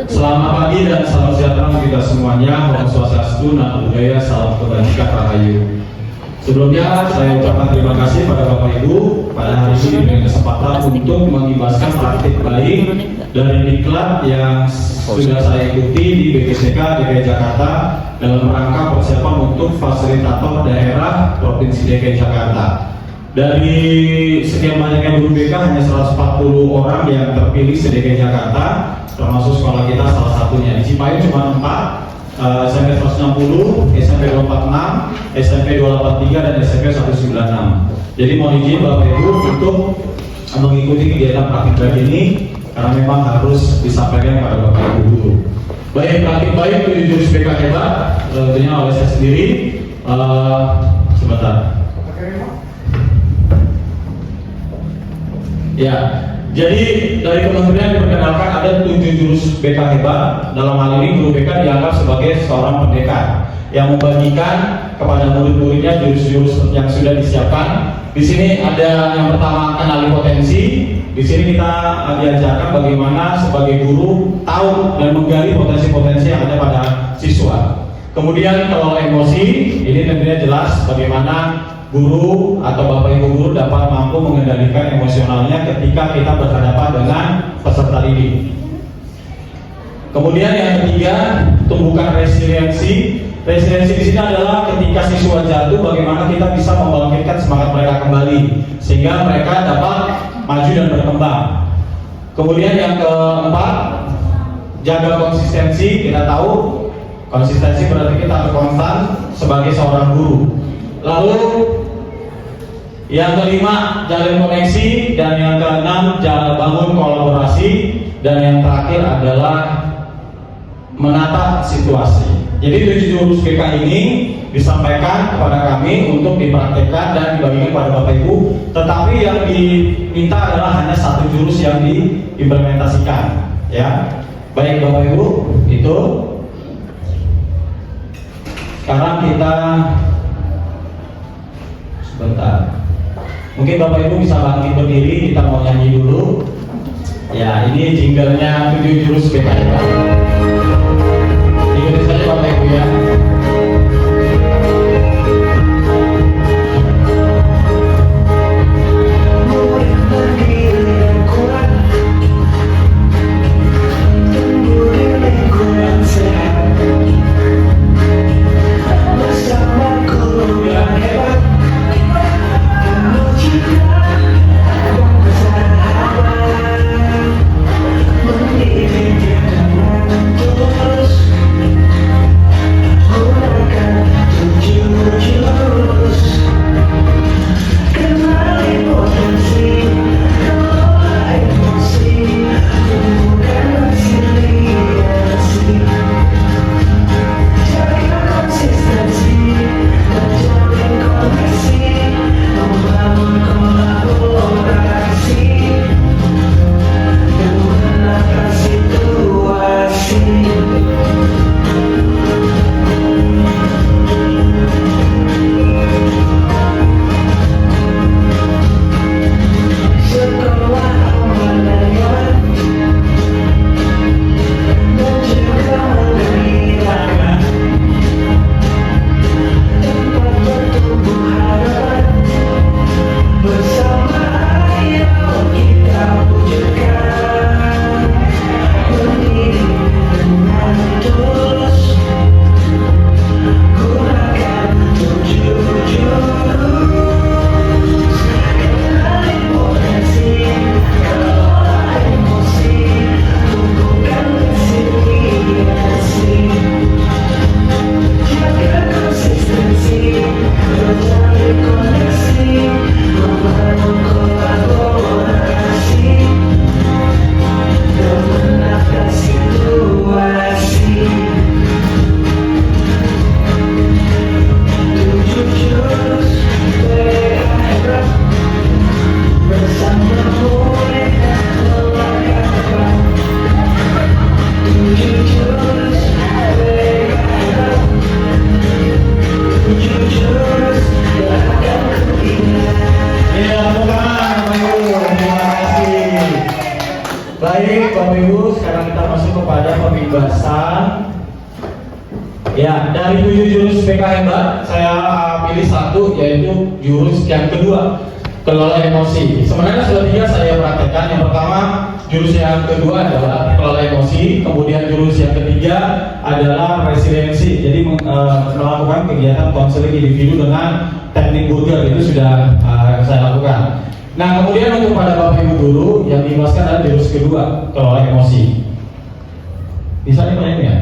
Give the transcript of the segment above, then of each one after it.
Selamat pagi dan salam sejahtera untuk kita semuanya. Om Swastiastu, Namo Buddhaya, salam kebajikan rahayu. Sebelumnya saya ucapkan terima kasih pada Bapak Ibu pada hari ini dengan kesempatan untuk mengibaskan praktik baik dari diklat yang sudah saya ikuti di BPCK DKI Jakarta dalam rangka persiapan untuk fasilitator daerah Provinsi DKI Jakarta. Dari sekian banyaknya guru BK hanya 140 orang yang terpilih di DKI Jakarta, termasuk sekolah kita salah satunya. Di Cipayung cuma 4, SMP 160, SMP 246, SMP 283 dan SMP 196. Jadi mohon izin Bapak Ibu untuk mengikuti kegiatan praktik baik ini karena memang harus disampaikan kepada Bapak Ibu dulu. Baik, praktik baik 7 jurus BK hebat tentunya oleh saya sendiri. Sebentar. Ya, jadi dari kementerian diperkenalkan ada 7 jurus BK hebat. Dalam hal ini guru BK dianggap sebagai seorang pendekar yang membagikan kepada murid-muridnya jurus-jurus yang sudah disiapkan. Di sini ada yang pertama kenali potensi. Di sini kita diajarkan bagaimana sebagai guru tahu dan menggali potensi-potensi yang ada pada siswa. Kemudian kalau emosi, ini tentunya jelas bagaimana guru atau Bapak Ibu guru dapat mampu mengendalikan emosionalnya ketika kita berhadapan dengan peserta didik. Kemudian yang ketiga, tumbuhkan resiliensi. Resiliensi di sini adalah ketika siswa jatuh, bagaimana kita bisa membangkitkan semangat mereka kembali sehingga mereka dapat maju dan berkembang. Kemudian yang keempat, jaga konsistensi. Kita tahu konsistensi berarti kita konstan sebagai seorang guru. Lalu yang kelima, jalin koneksi, dan yang keenam, bangun kolaborasi, dan yang terakhir adalah menata situasi. Jadi 7 jurus BK ini disampaikan kepada kami untuk dipraktekkan dan dibagikan kepada Bapak Ibu. Tetapi yang diminta adalah hanya 1 jurus yang diimplementasikan. Ya, baik Bapak Ibu, itu. Sekarang kita sebentar. Mungkin Bapak Ibu bisa bangkit berdiri, kita mau nyanyi dulu. Ya, ini jinglenya 7 jurus BK. Ikuti saja Bapak Ibu ya. paribasan. Ya, dari 7 jurus BK hebat, saya pilih satu, yaitu jurus yang kedua, kelola emosi. Sebenarnya sudah 3 saya praktekkan. Yang pertama, jurus yang kedua adalah kelola emosi. Kemudian jurus yang ketiga adalah resiliensi. Jadi melakukan kegiatan konseling individu dengan teknik burger, itu sudah saya lakukan. Nah, kemudian untuk pada Bapak Ibu guru yang dijelaskan adalah jurus kedua, kelola emosi. Bisa dimainin ya?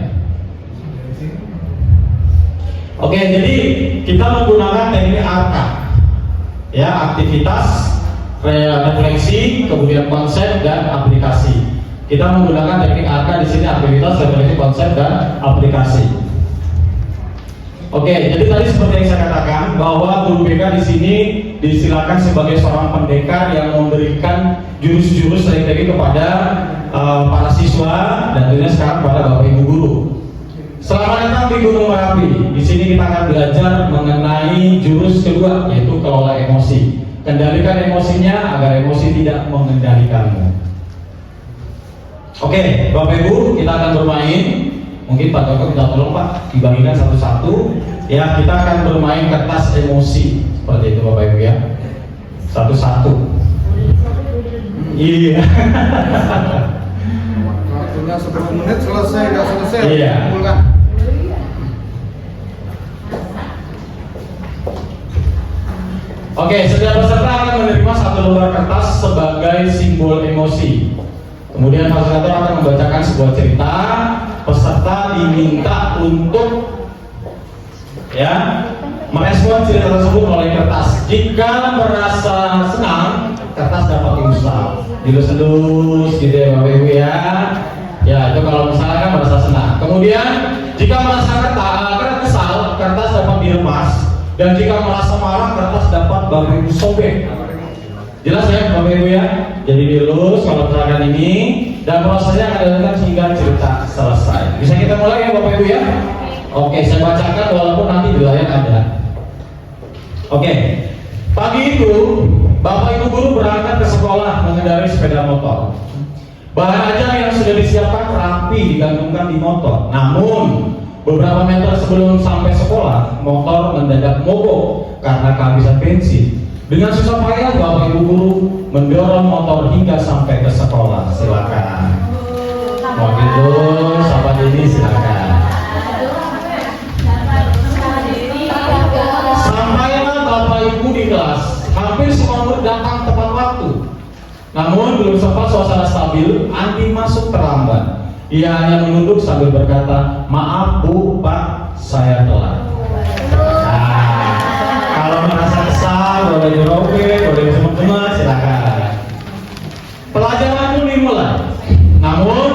Oke, jadi kita menggunakan teknik ARKA, ya, aktivitas, refleksi, kemudian konsep dan aplikasi. Kita menggunakan teknik ARKA di sini, aktivitas, refleksi, konsep dan aplikasi. Oke, jadi tadi seperti yang saya katakan bahwa guru BK di sini disilakan sebagai seorang pendekar yang memberikan jurus-jurus strategi kepada para siswa dan tentunya sekarang pada Bapak Ibu guru. Selamat datang di Gunung Merapi. Di sini kita akan belajar mengenai jurus kedua, yaitu kelola emosi. Kendalikan emosinya agar emosi tidak mengendalikanmu. Oke, Bapak Ibu, kita akan bermain. Mungkin Pak Joko minta tolong Pak, dibagikan satu-satu. Ya, kita akan bermain kertas emosi. Seperti itu Bapak Ibu ya. Satu-satu. Iya. Waktunya 10 menit selesai, nggak selesai. Iya. Kumpulkan. Oke, setiap peserta akan menerima satu lembar kertas sebagai simbol emosi. Kemudian fasilitator akan membacakan sebuah cerita. Peserta diminta untuk merespon cerita tersebut melalui kertas. Jika merasa senang, kertas dapat diusap, dilus-lus gitu ya Bapak Ibu ya. Ya, itu kalau misalnya kan merasa senang. Kemudian jika merasa kesal, kertas dapat diremas. Dan jika merasa marah, kertas dapat Bapak Ibu sobek. Jelas ya Bapak Ibu ya. Jadi dilus kalau misalkan ini, dan prosesnya akan dilakukan hingga cerita selesai. Bisa kita mulai ya Bapak Ibu ya. Oke, saya bacakan walaupun nanti di layar ada. Oke, pagi itu Bapak Ibu guru berangkat ke sekolah mengendarai sepeda motor. Bahan ajar yang sudah disiapkan rapi digantungkan di motor. Namun beberapa meter sebelum sampai sekolah, motor mendadak mogok karena kehabisan bensin. Dengan susah payah Bapak Ibu guru mendorong motor hingga sampai ke sekolah. Silakan. Mau gitu, sahabat ini silakan. Sampailah Bapak Ibu di kelas. Hampir semua murid datang tepat waktu. Namun belum sempat suasana stabil, Andi masuk terlambat. Ia hanya menunduk sambil berkata, "Maaf Bu, Pak, saya telat." Nah, kalau merasa kesal, boleh dirobek, boleh cuma-cuma, silakan. Pelajaran pun dimulai. Namun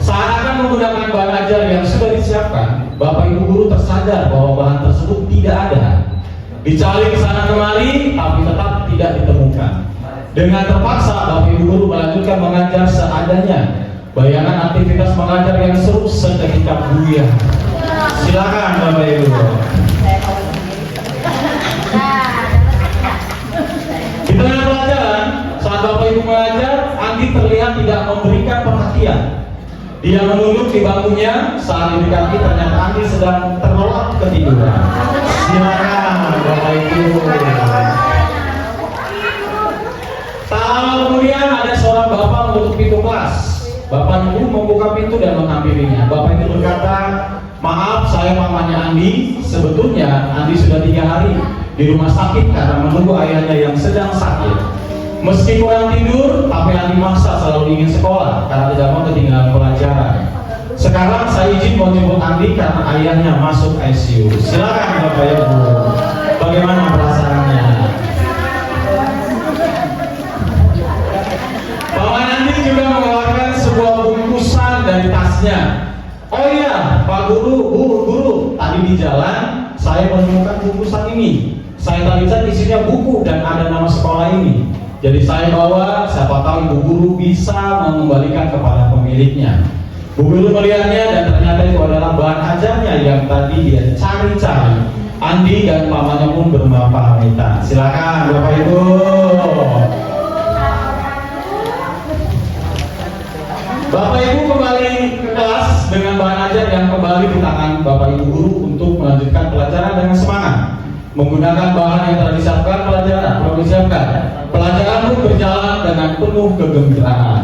saat akan menggunakan bahan ajar yang sudah disiapkan, Bapak Ibu guru tersadar bahwa bahan tersebut tidak ada. Dicari ke sana kemari, tapi tetap tidak ditemukan. Dengan terpaksa, Bapak Ibu guru melanjutkan mengajar seadanya. Bayangan aktivitas mengajar yang seru seketika buyar. Silakan Bapak Ibu. Di tengah pelajaran, saat Bapak Ibu mengajar, Andi terlihat tidak memberikan perhatian. Dia menunduk di bangkunya. Saat didekati, ternyata Andi sedang terlelap ketiduran. Silakan Bapak Ibu. Tak lama kemudian ada seorang bapak menutup pintu kelas. Bapak Ibu membuka pintu dan menghampirinya. Bapak Ibu berkata, "Maaf, saya mamanya Andi. Sebetulnya Andi sudah 3 hari di rumah sakit karena menunggu ayahnya yang sedang sakit. Meski kurang tidur, tapi Andi maksa selalu ingin sekolah karena tidak mau ketinggalan pelajaran. Sekarang saya izin mau jemput Andi karena ayahnya masuk ICU." Silakan Bapak Ibu. Bagaimana perasaannya? Paman Andi juga mengeluarkan sebuah bungkusan dari tasnya. "Oh iya, Pak Guru, Bu Guru, tadi di jalan saya menemukan bungkusan ini. Saya tadi lihat isinya buku dan ada nama sekolah ini. Jadi saya bawa, siapa tahu Ibu Guru bisa mengembalikan kepada pemiliknya." Bu Guru melihatnya dan ternyata itu adalah bahan ajarnya yang tadi dia cari-cari. Andi dan pamannya pun berpamitan. Silakan Bapak Ibu. Bapak Ibu kembali ke kelas dengan bahan ajar yang kembali di tangan Bapak Ibu Guru untuk melanjutkan pelajaran dengan semangat. Menggunakan bahan yang telah disiapkan pelajaran pun berjalan dengan penuh kegembiraan.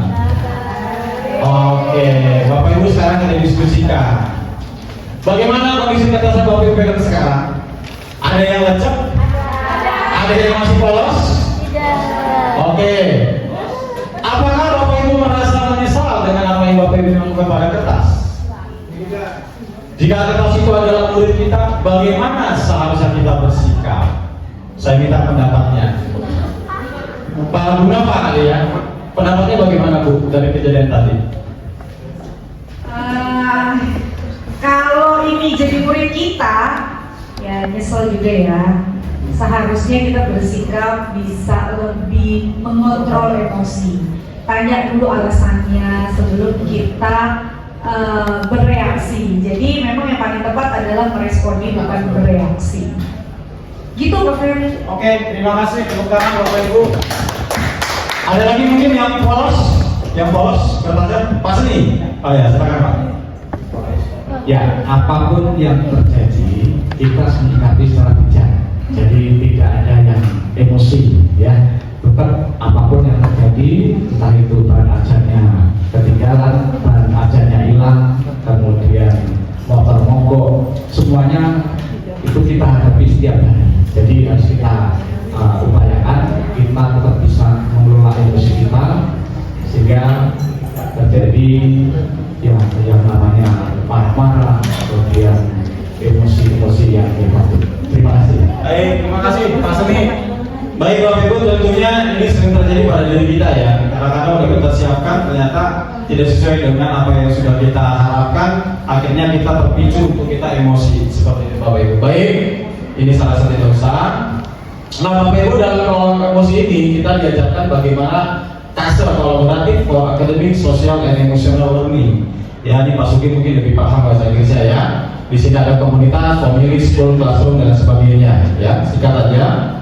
Oke, Bapak Ibu sekarang kita diskusikan. Bagaimana kondisi kecerdasan Bapak Ibu sekarang? Ada yang lecek? Ada yang masih polos? Oke. Apakah Bapak Ibu merasa menyesal dengan apa yang Bapak Ibu lakukan pada kertas? Jika kertas itu adalah murid kita, bagaimana seharusnya kita bersikap? Saya minta pendapatnya. Pak Guna Pak kali ya. Pendapatnya bagaimana Bu dari kejadian tadi? Kalau ini jadi murid kita, ya nyesel juga ya. Seharusnya kita bersikap bisa lebih mengontrol emosi. Tanya dulu alasannya sebelum kita bereaksi. Jadi memang yang paling tepat adalah meresponi bukan bereaksi. Gitu Pak Ferry. Oke, terima kasih tepuk tangan Bapak Ibu. Ada lagi mungkin yang polos? Yang polos kertasnya pas nih. Oh ya, silakan Pak. Ya, apapun yang terjadi kita menyikapi secara bijak. Jadi tidak ada yang emosi, ya. Tetap apapun yang terjadi, entah itu bahan ajarnya ketinggalan, bahan ajarnya hilang, kemudian motor mogok, semuanya itu kita hadapi setiap hari. Jadi harus kita upayakan kita tetap bisa mengelola emosi kita sehingga terjadi yang namanya marah-marah, kemudian emosi-emosi yang negatif. Terima kasih. Baik, terima kasih Pak Seni. Baik Bapak Ibu, tentunya ini sering terjadi pada diri kita ya. Kadang-kadang udah kita siapkan ternyata tidak sesuai dengan apa yang sudah kita harapkan. Akhirnya kita terpicu untuk kita emosi seperti itu Bapak Ibu. Baik, ini salah satu dosa. Nah Bapak Ibu, dalam kelompok emosi ini kita diajarkan bagaimana KASER kolaboratif for academic, social, and emotional learning. Ya, ini Pak Sugi mungkin lebih paham bahasa Inggrisnya ya. Di sini ada komunitas, family, school, classroom, dan sebagainya. Ya, singkat aja.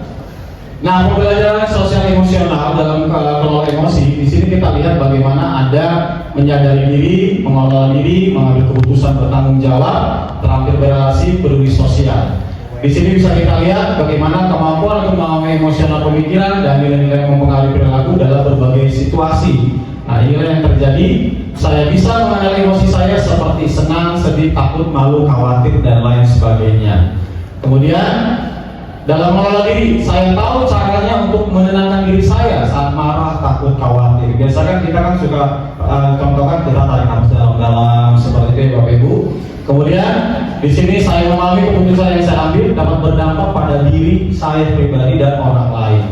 Nah, pembelajaran sosial emosional dalam kelola emosi, di sini kita lihat bagaimana ada menyadari diri, mengelola diri, mengambil keputusan bertanggung jawab, terampil berrelasi, peduli sosial. Di sini bisa kita lihat bagaimana kemampuan untuk mengelola emosional pemikiran dan nilai-nilai yang mempengaruhi perilaku dalam berbagai situasi. Nah, inilah yang terjadi. Saya bisa mengenali emosi saya seperti senang, sedih, takut, malu, khawatir, dan lain sebagainya. Kemudian dalam mengelola diri, saya tahu caranya untuk menenangkan diri saya saat marah, takut, khawatir. Biasanya kita kan suka contohkan kita tarik nafas dalam-dalam seperti itu ya Bapak Ibu. Kemudian di sini saya memahami keputusan yang saya ambil dapat berdampak pada diri saya pribadi dan orang lain.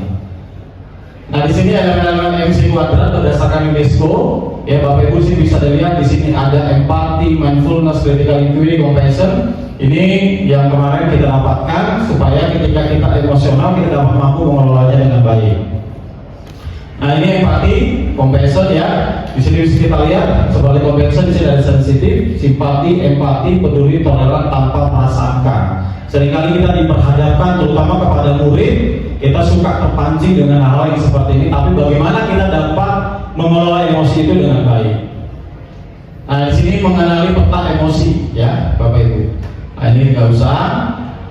Nah di sini ada elemen MC kuadrat berdasarkan UNESCO. Ya Bapak Ibu sih bisa dilihat di sini ada empati, mindfulness, critical inquiry, compassion. Ini yang kemarin kita dapatkan supaya ketika kita emosional kita dapat mampu mengelolanya dengan baik. Nah ini empati, compassion ya. Di sini bisa kita lihat sebagai compassion di sini ada sensitif, simpati, empati, peduli, toleran tanpa prasangka. Seringkali kita diperhadapkan terutama kepada murid, kita suka terpancing dengan hal yang seperti ini. Tapi bagaimana kita dapat mengelola emosi itu dengan baik? Nah di sini mengenali peta emosi ya Bapak Ibu. Nah ini nggak usah.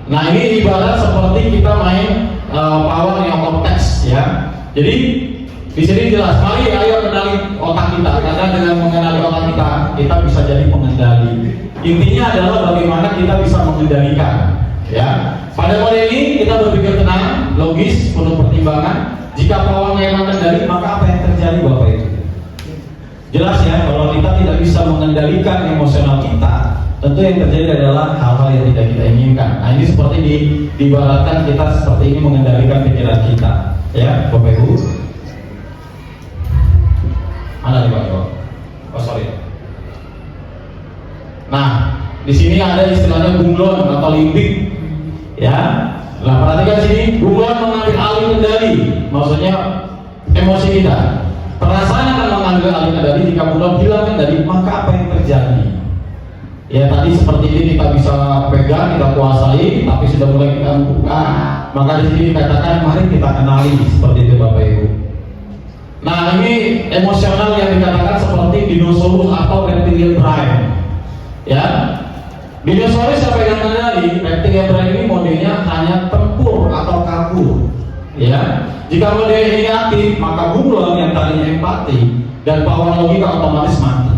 Nah ini ibarat seperti kita main power yang konteks ya. Jadi di sini jelas, mari ayo kenali otak kita, karena dengan mengenali otak kita, kita bisa jadi pengendali. Intinya adalah bagaimana kita bisa mengendalikan. Ya, pada model ini kita berpikir tenang, logis, penuh pertimbangan. Jika pawangnya yang mengendali, maka apa yang terjadi Bapak Ibu? Jelas ya, kalau kita tidak bisa mengendalikan emosional kita, tentu yang terjadi adalah hal-hal yang tidak kita inginkan. Nah ini seperti diibaratkan kita seperti ini mengendalikan pikiran kita, ya Bapak Ibu. Mana nih Pak Ibu? Oh sorry. Nah di sini ada istilahnya bunglon atau limbik, ya. Nah perhatikan sini, bunglon mengambil alih kendali, maksudnya emosi kita. Perasaan akan mengambil alih kendali. Jika bunglon hilang kendali, maka apa yang terjadi? Ya tadi seperti ini kita bisa pegang, kita kuasai, tapi sudah mulai kita buka. Maka di sini dikatakan mari kita kenali seperti itu Bapak Ibu. Nah ini emosional yang dikatakan seperti dinosaurus atau reptilian brain. Ya, dinosaurus saya pegang kendali, reptilian brain ini modenya hanya tempur atau kabur. Ya, jika mode ini aktif, maka bunglon yang tadinya empati dan power logika otomatis mati.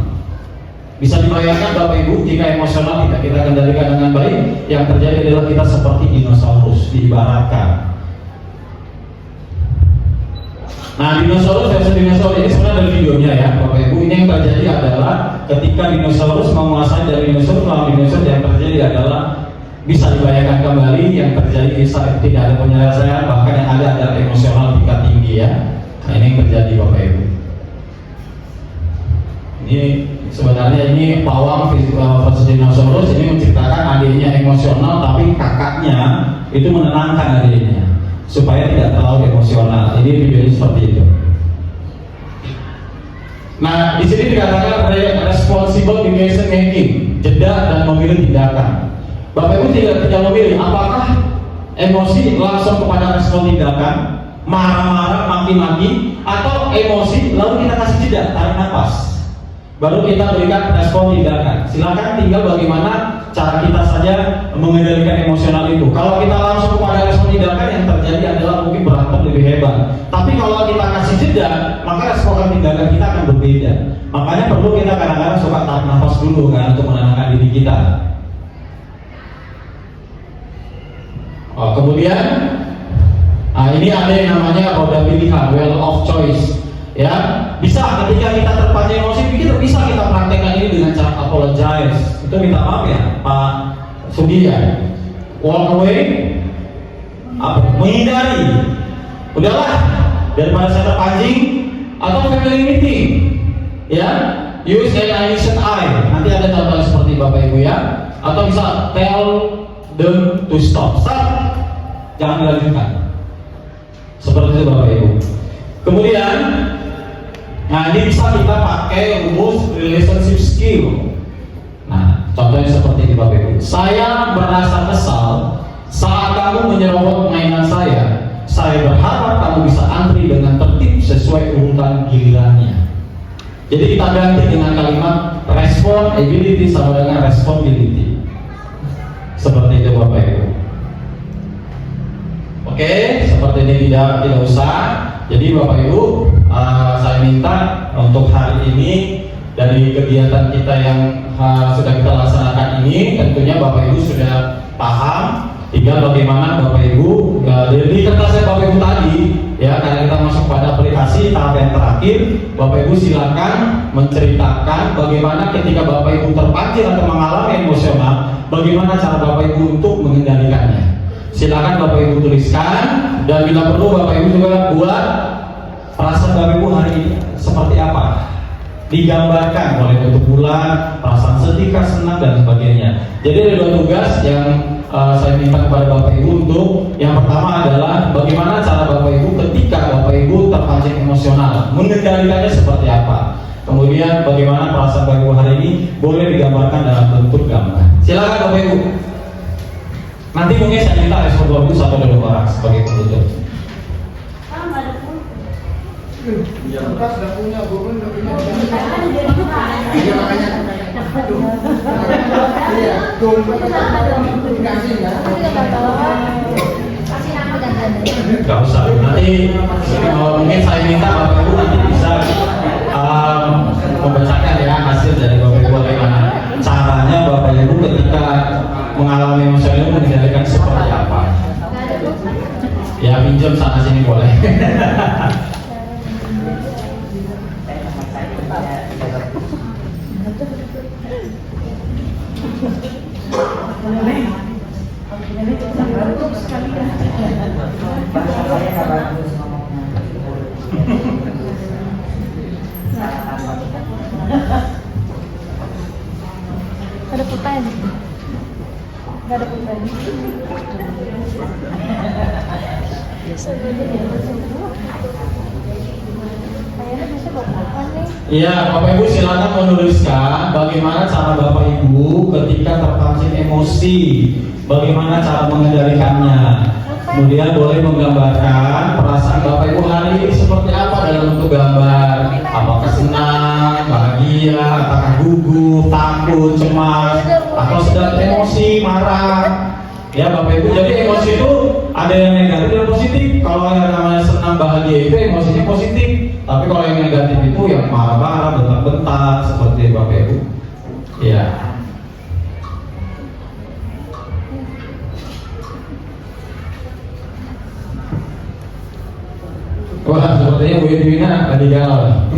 Bisa dibayangkan Bapak Ibu, jika emosional tidak kita kendalikan dengan baik, yang terjadi adalah kita seperti dinosaurus diibaratkan. Nah, dinosaurus versi dinosaurus ini sebenarnya ada videonya ya, Bapak Ibu. Ini yang terjadi adalah ketika dinosaurus menguasai dari dinosaurus melawan dinosaurus, yang terjadi adalah bisa dibayangkan kembali yang terjadi bisa tidak ada penyelesaian, bahkan yang ada adalah emosional tingkat tinggi ya. Nah, ini yang terjadi Bapak Ibu. Ini sebenarnya ini pawang versus dinosaurus ini menciptakan adiknya emosional, tapi kakaknya itu menenangkan adiknya supaya tidak terlalu emosional. Ini videonya seperti itu. Nah, di sini dikatakan responsible decision making, jeda dan memilih tindakan. Bapak Ibu tidak memilih apakah emosi langsung kepada respon tindakan, marah-marah, maki-maki, atau emosi lalu kita kasih jeda, tarik nafas, baru kita berikan respon tindakan. Silakan tinggal bagaimana cara kita saja mengendalikan emosional itu. Kalau kita langsung kepada respon tindakan, yang terjadi adalah mungkin berantem lebih hebat. Tapi kalau kita kasih jeda, maka respon tindakan kita akan berbeda. Makanya perlu kita kadang-kadang suka tarik nafas dulu kan, untuk menenangkan diri kita. Kemudian ini ada yang namanya roda pilihan, well of choice. Ya, bisa ketika kita terpancing emosi, bisa kita praktekkan ini dengan cara apologize. Itu minta maaf ya, Pak Sudi ya. Walk away, menghindari. Udahlah, daripada saya terpancing, atau family meeting. Ya, use annihilation eye. Nanti ada contoh seperti Bapak Ibu ya. Atau bisa tell them to stop. Stop, jangan dilanjutkan. Seperti itu Bapak Ibu. Kemudian, nah ini bisa kita pakai rumus relationship skill. Nah, contohnya seperti ini Bapak Ibu. Saya merasa kesal saat kamu menyerobot mainan saya. Saya berharap kamu bisa antri dengan tertib sesuai urutan gilirannya. Jadi kita ganti dengan kalimat responsibility sama dengan responsibility. Seperti itu Bapak Ibu. Oke, seperti ini tidak usah. Jadi Bapak Ibu, saya minta untuk hari ini dari kegiatan kita yang sudah kita laksanakan ini, tentunya Bapak Ibu sudah paham. Tinggal bagaimana Bapak Ibu di kertasnya Bapak Ibu tadi, ya, karena kita masuk pada aplikasi tahap yang terakhir, Bapak Ibu silakan menceritakan bagaimana ketika Bapak Ibu terpancing atau mengalami emosional, bagaimana cara Bapak Ibu untuk mengendalikannya. Silakan Bapak Ibu tuliskan, dan bila perlu Bapak Ibu juga buat perasaan Bapak Ibu hari ini seperti apa, digambarkan oleh bentuk bulan, perasaan sedih, senang dan sebagainya. Jadi ada dua tugas yang saya minta kepada Bapak Ibu untuk yang pertama adalah bagaimana cara Bapak Ibu ketika Bapak Ibu terpancing emosional, mengendalikannya seperti apa. Kemudian bagaimana perasaan Bapak Ibu hari ini boleh digambarkan dalam bentuk gambar. Silakan Bapak Ibu. Nanti mungkin saya minta respon Bapak Ibu satu dari dua orang sebagai penutup. Ya, bekas sudah punya, bukan sudah punya. Iya, makanya. Iya, dikasih ya. Kasih nama dan Gak usah. Nanti mungkin saya minta Bapak Ibu nanti bisa membacakan ya hasil dari Bapak Ibu bagaimana caranya Bapak Ibu ketika mengalami emosional mengendalikan seperti apa. Ya pinjam sana sini boleh. Ada pulpen. Gak ada pulpen. Iya, Bapak Ibu silakan menuliskan bagaimana cara Bapak Ibu ketika terpancing emosi, bagaimana cara mengendalikannya. Kemudian boleh menggambarkan perasaan Bapak Ibu hari ini seperti apa dalam bentuk gambar. Apakah senang, bahagia, dia, apakah gugup, takut, cemas, atau sedang emosi, marah. Ya Bapak Ibu, jadi emosi itu ada yang negatif dan positif. Kalau yang namanya senang bahagia itu emosinya positif. Tapi kalau yang negatif itu yang marah-marah, bentak-bentak seperti Bapak Ibu. Ya. Wah, sepertinya Bu Edwina lagi galau.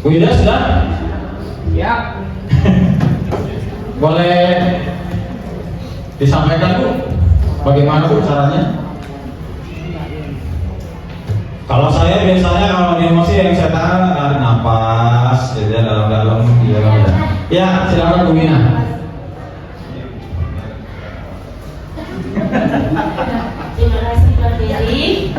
Bu Ida sudah? Ya. Boleh disampaikan Bu, bagaimana Bu caranya? Kalau saya biasanya kalau emosi yang saya tahan tarik nafas, jadi dalam-dalam gitu. Ya, silakan Bu Mina. Terima kasih Pak Ferry.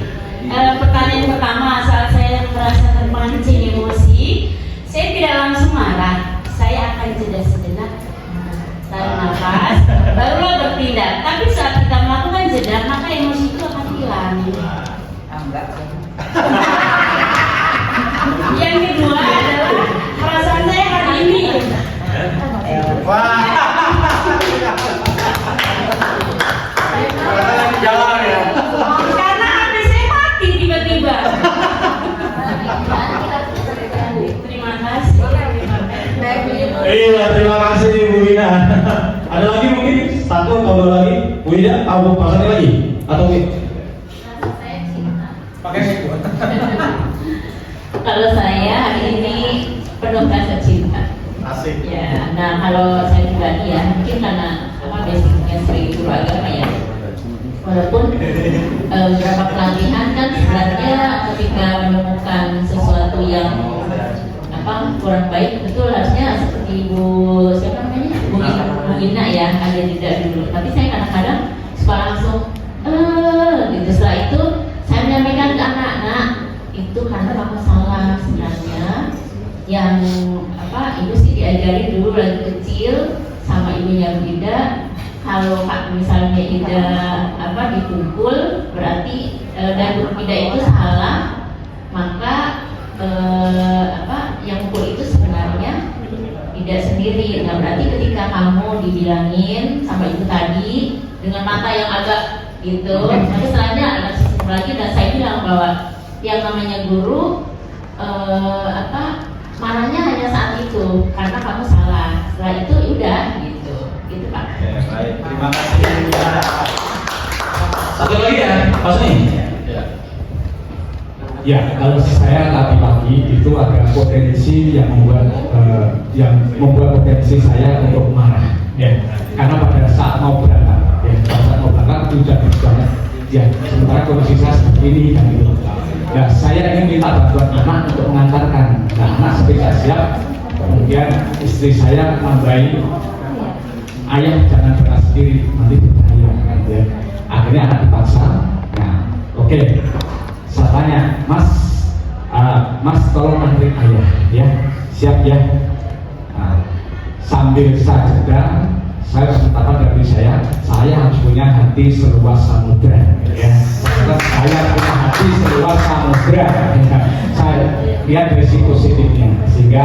Pertanyaan pertama, saat saya merasa terpancing emosi, saya tidak langsung marah. Saya akan jeda sejenak, tarik nafas, barulah bertindak. Tapi saat kita melakukan jeda, maka emosi itu akan hilang. Yang kedua adalah perasaan saya hari ini. Karena HP saya mati tiba-tiba. Terima kasih. Iya, terima kasih Bu Ina. Ada lagi mungkin satu atau dua lagi? Bu Ina, mau pasang lagi atau pakai mic? Kalau saya hari ini penuh rasa cinta. Asik. Ya, nah kalau saya pribadi ya, mungkin karena basicnya sering guru agama ya. Walaupun beberapa pelatihan kan sebenarnya ketika menemukan sesuatu yang kurang baik, betul harusnya seperti Bu siapa namanya Bu Gina ya, ada jeda dulu. Tapi saya kadang-kadang suka langsung gitu. Setelah itu saya menyampaikan ke anak-anak, itu karena kamu salah sebenarnya. Yang ibu sih diajari dulu lagi kecil sama ibunya Bu Ida, kalau misalnya Ida dipukul berarti dan Bu Ida itu salah, maka yang pukul itu sebenarnya tidak sendiri. Nah berarti ketika kamu dibilangin sama ibu tadi dengan mata yang agak gitu, tapi setelahnya agak sistem lagi, dan saya bilang bahwa yang namanya guru marahnya hanya saat itu karena kamu salah. Setelah itu udah gitu Pak. Oke, baik. Terima kasih. Satu lagi ya, Mas nih. Ya, kalau saya tadi pagi itu ada potensi yang membuat potensi saya untuk marah. Ya, karena pada saat mau berangkat, itu sudah banyak. Ya, sementara kondisi saya seperti ini dan gitu. Ya, saya ingin minta bantuan anak untuk mengantarkan. Nah, anak seperti siap. Kemudian istri saya nambahi, ayah jangan berat sendiri, nanti berbahaya. Ya. Akhirnya anak dipaksa. Nah, oke. Saya tanya, Mas tolong antri ayah, ya, siap ya. Nah, sambil saya jeda, saya katakan dari saya harus punya hati seluas samudra, ya. Saya punya hati seluas samudra, ya. Saya lihat dari sisi positifnya, sehingga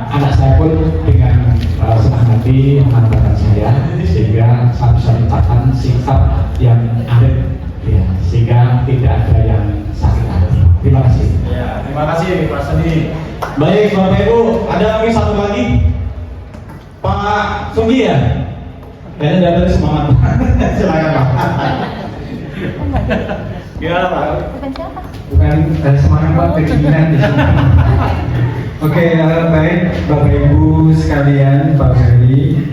anak saya pun dengan senang hati mengantarkan saya, sehingga saya bisa menetapkan sikap yang arif, ya, sehingga tidak ada yang sakit hati. Terima kasih. Ya, terima kasih Pak Sandi. Baik Bapak Ibu, ada lagi satu lagi, Pak Sugi ya. Kayaknya dari semangat. Silakan Pak. Gimana Pak? Bukan siapa? Bukan semangat Pak, keinginan di sini. Oke, baik Bapak Ibu sekalian, Pak Ferry.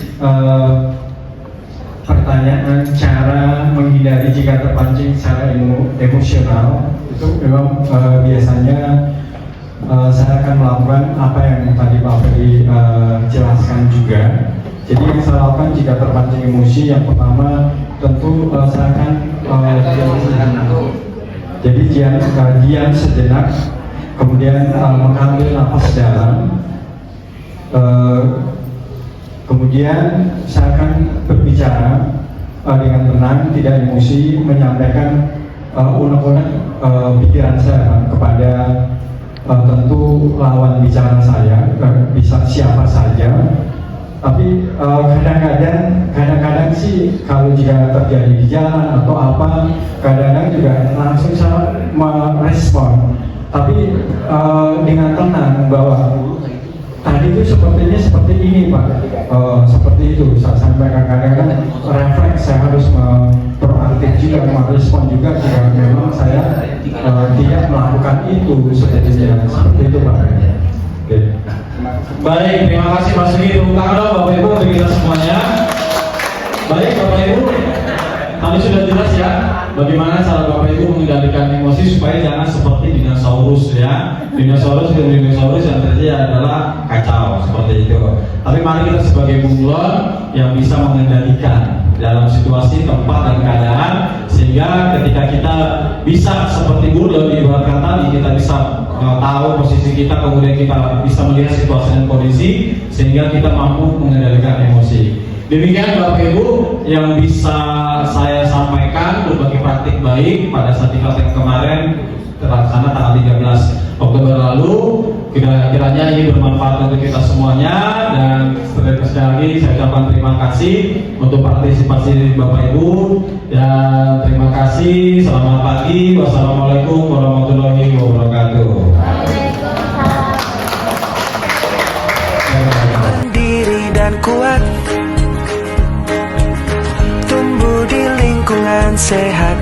Pertanyaan cara menghindari jika terpancing secara emosional itu memang biasanya saya akan melakukan apa yang tadi Pak Ferry jelaskan juga. Jadi yang saya lakukan jika terpancing emosi, yang pertama tentu saya akan diam sejenak. Jadi diam sejenak, kemudian mengambil nafas dalam, kemudian saya akan berbicara dengan tenang, tidak emosi, menyampaikan unek-unek pikiran saya kepada tentu lawan bicara saya, bisa siapa saja. Tapi kadang-kadang sih kalau jika terjadi di jalan atau apa, kadang-kadang juga langsung saya merespon. Tapi dengan tenang bahwa tadi itu sepertinya seperti ini Pak, seperti itu. Saya sampaikan kadang-kadang refleks, saya harus proaktif juga, merespon juga jika memang saya tidak melakukan itu seperti itu Pak. Oke. Baik, terima kasih Mas Riki. Tepuk tangan dong Bapak Ibu untuk kita semuanya. Baik Bapak Ibu, tadi sudah jelas ya bagaimana cara Bapak Ibu mengendalikan emosi supaya jangan seperti dinosaurus ya. Dinosaurus yang terjadi adalah kacau seperti itu. Tapi mari kita sebagai bunglon yang bisa mengendalikan dalam situasi, tempat dan keadaan, sehingga ketika kita bisa seperti bunglon di ibarat kata kita bisa tahu posisi kita, kemudian kita bisa melihat situasi dan kondisi sehingga kita mampu mengendalikan emosi. Demikian Bapak Ibu yang bisa saya sampaikan berbagi praktik baik pada saat yang kemarin terlaksana tanggal 13 Oktober lalu. Kiranya ini bermanfaat untuk kita semuanya, dan sekali lagi saya ucapkan terima kasih untuk partisipasi Bapak Ibu, dan terima kasih. Selamat pagi. Wassalamualaikum warahmatullahi wabarakatuh. Mandiri dan kuat, tumbuh di lingkungan sehat,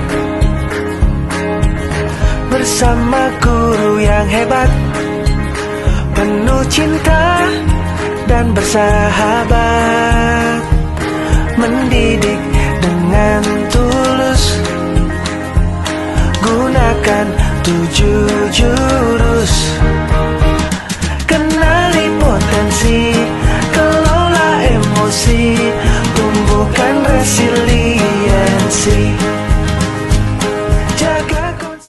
bersama guru yang hebat, penuh cinta dan bersahabat, mendidik dengan tulus, gunakan 7